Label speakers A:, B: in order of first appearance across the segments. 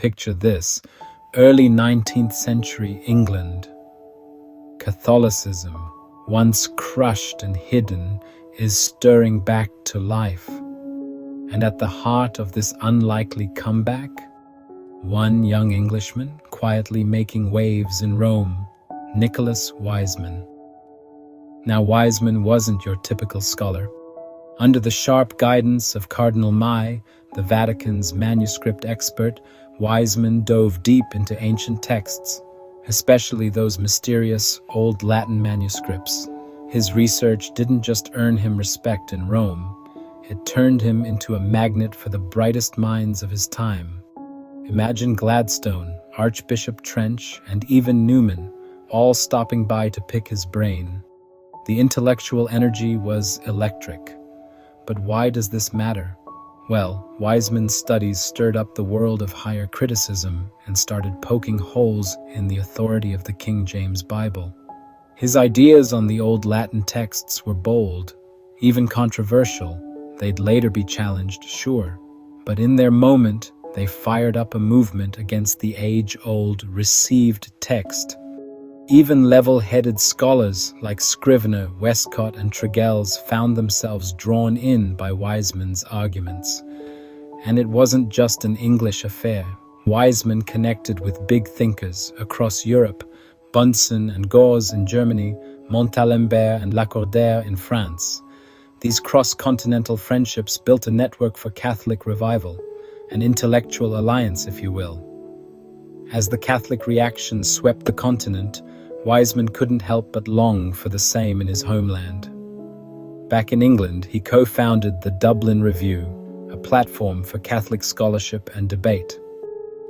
A: picture this: early 19th century England. Catholicism, once crushed and hidden, is stirring back to life. And at the heart of this unlikely comeback, one young Englishman quietly making waves in Rome, Nicholas Wiseman. Now, Wiseman wasn't your typical scholar. Under the sharp guidance of Cardinal, the Vatican's manuscript expert, Wiseman dove deep into ancient texts, especially those mysterious Old Latin manuscripts. His research didn't just earn him respect in Rome, it turned him into a magnet for the brightest minds of his time. Imagine Gladstone, Archbishop Trench, and even Newman, all stopping by to pick his brain. The intellectual energy was electric. But why does this matter? Well, Wiseman's studies stirred up the world of higher criticism and started poking holes in the authority of the King James Bible. His ideas on the Old Latin texts were bold, even controversial. They'd later be challenged, sure, but in their moment, they fired up a movement against the age-old received text. Even level-headed scholars like Scrivener, Westcott, and Tregelles found themselves drawn in by Wiseman's arguments. And it wasn't just an English affair. Wiseman connected with big thinkers across Europe: Bunsen and Gauss in Germany, Montalembert and Lacordaire in France. These cross-continental friendships built a network for Catholic revival, an intellectual alliance, if you will. As the Catholic reaction swept the continent, Wiseman couldn't help but long for the same in his homeland. Back in England, he co-founded the Dublin Review, a platform for Catholic scholarship and debate.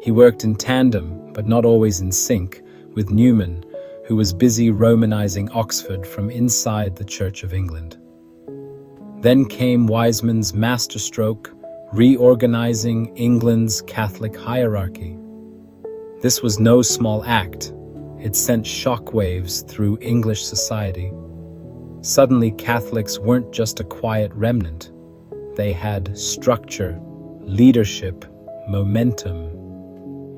A: He worked in tandem, but not always in sync, with Newman, who was busy Romanizing Oxford from inside the Church of England. Then came Wiseman's masterstroke, reorganizing England's Catholic hierarchy. This was no small act. It sent shockwaves through English society. Suddenly, Catholics weren't just a quiet remnant. They had structure, leadership, momentum.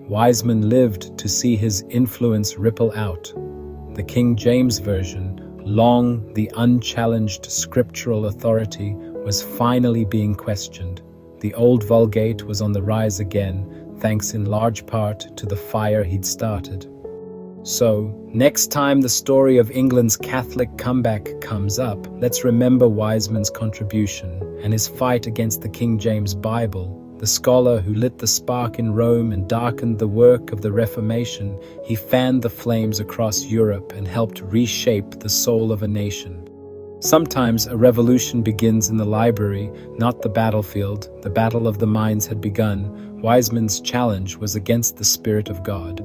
A: Wiseman lived to see his influence ripple out. The King James Version, long the unchallenged scriptural authority, was finally being questioned. The Old Vulgate was on the rise again, thanks in large part to the fire he'd started. So, next time the story of England's Catholic comeback comes up, let's remember Wiseman's contribution and his fight against the King James Bible. The scholar who lit the spark in Rome and darkened the work of the Reformation, he fanned the flames across Europe and helped reshape the soul of a nation. Sometimes a revolution begins in the library, not the battlefield. The battle of the minds had begun. Wiseman's challenge was against the Spirit of God.